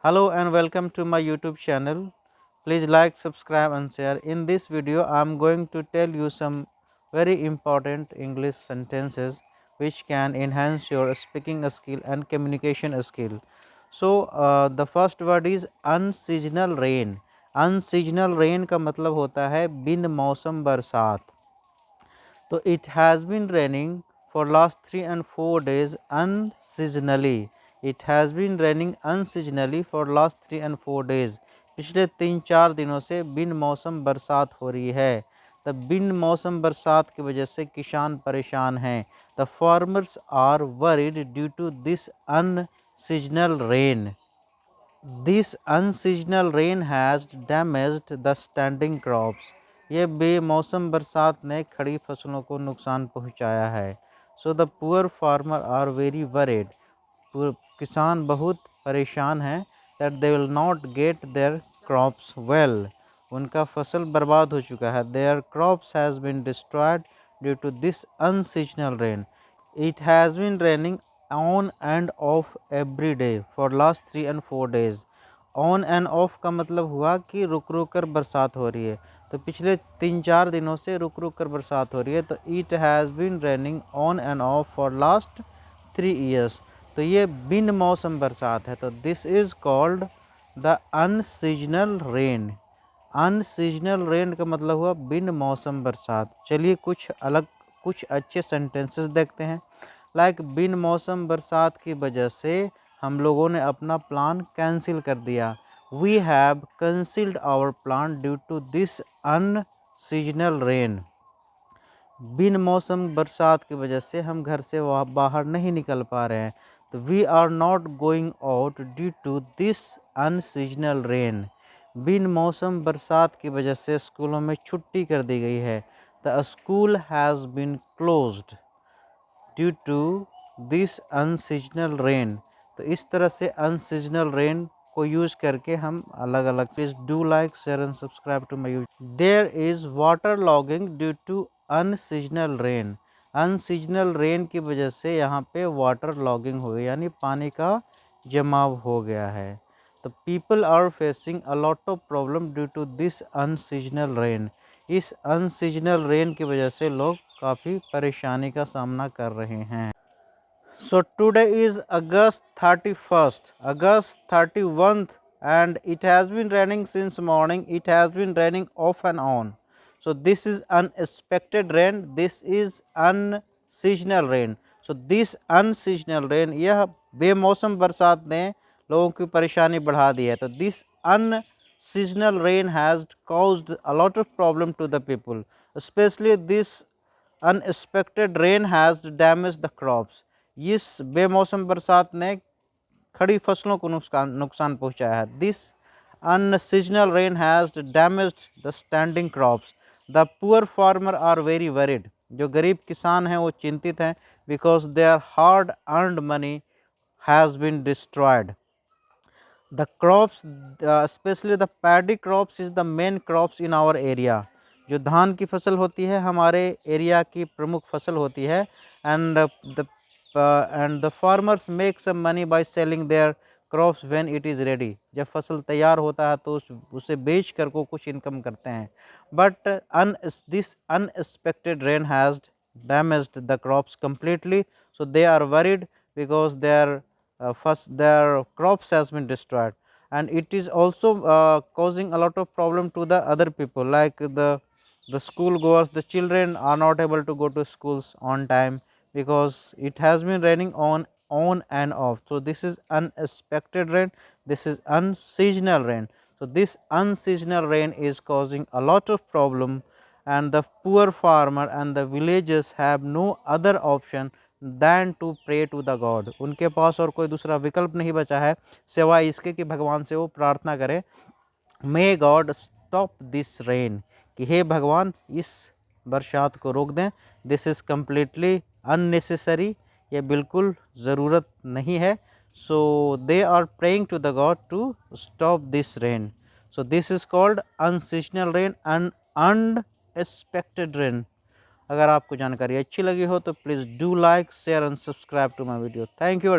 Hello and welcome to my YouTube channel. Please like, subscribe and share. In this video I am going to tell you some very important English sentences which can enhance your speaking skill and communication skill. So the first word is unseasonal rain. Unseasonal rain का मतलब होता है बिन मौसम बरसात. तो it has been raining for last 3 and 4 days unseasonally. It has been raining unseasonally for last 3 and 4 days. पिछले 3-4 दिनों से बिन मौसम बरसात हो रही है. द बिन मौसम बरसात की वजह से किसान परेशान हैं. The farmers are worried due to this unseasonal rain. This unseasonal rain has damaged the standing crops. ये बेमौसम बरसात ने खड़ी फसलों को नुकसान पहुंचाया है. So the poor farmer are very worried. किसान बहुत परेशान हैं. That they will not get their crops well. उनका फसल बर्बाद हो चुका है. Their crops has been destroyed due to this unseasonal rain. It has been raining on and off every day for last 3 and 4 days. On and off का मतलब हुआ कि रुक रुक कर बरसात हो रही है. तो पिछले 3-4 दिनों से रुक रुक कर बरसात हो रही है. तो it has been raining on and off for last 3 years. तो ये बिन मौसम बरसात है. तो this is called the unseasonal rain. Unseasonal rain का मतलब हुआ बिन मौसम बरसात. चलिए कुछ अच्छे सेंटेंसेस देखते हैं. लाइक बिन मौसम बरसात की वजह से हम लोगों ने अपना प्लान कैंसिल कर दिया. We have cancelled our plan due to this unseasonal rain. बिन मौसम बरसात की वजह से हम घर से बाहर नहीं निकल पा रहे हैं. तो we are not going out due to this unseasonal rain. बिन मौसम बरसात की वजह से स्कूलों में छुट्टी कर दी गई है. The school has been closed due to this unseasonal rain. तो इस तरह से अनसीजनल रेन को यूज़ करके हम अलग अलग. Please do like, share and subscribe to my YouTube. There is water logging due to unseasonal rain. Unseasonal rain की वजह से यहाँ पे वाटर लॉगिंग हो गई, यानी पानी का जमाव हो गया है. तो people are facing a lot of problem due to this unseasonal rain. इस अनसीजनल रेन की वजह से लोग काफ़ी परेशानी का सामना कर रहे हैं. So today is August 31st, August 31st, and it has been raining since morning. It has been raining off and on. So this is unexpected rain. This is unseasonal rain. So this unseasonal rain, यह बेमौसम बरसात ने लोगों की परेशानी बढ़ा दी है. तो this unseasonal rain has caused a lot of problem to the people. Especially this unexpected rain has damage the crops. इस बेमौसम बरसात ने खड़ी फसलों को नुकसान पहुंचाया है. This unseasonal rain has damaged the standing crops. The poor farmer are very worried. जो गरीब किसान हैं वो चिंतित हैं. Because their hard earned money has been destroyed. The crops, especially the paddy crops, is the main crops in our area. जो धान की फसल होती है हमारे एरिया की प्रमुख फसल होती है. And the farmers make some money by selling their crops when it is ready. जब फसल तैयार होता है तो उसे बेच कर को कुछ इनकम करते हैं. But this unexpected rain has damaged the crops completely. So they are worried because their crops has been destroyed. And it is also causing a lot of problem to the other people, like the school goers. The children are not able to go to schools on time because it has been raining on and off. So this is unexpected rain. This is unseasonal rain. So this unseasonal rain is causing a lot of problem, and the poor farmer and the villagers have no other option than to pray to the god. उनके पास और कोई दूसरा विकल्प नहीं बचा है सिवाय इसके कि भगवान से वो प्रार्थना करें, may God stop this rain, कि हे भगवान इस बरसात को रोक दें. This is completely unnecessary. ये बिल्कुल ज़रूरत नहीं है. So they are praying to the God to stop this rain. So this is called unseasonal rain, unexpected rain. अगर आपको जानकारी अच्छी लगी हो तो please do like, share and subscribe to my video. Thank you very much.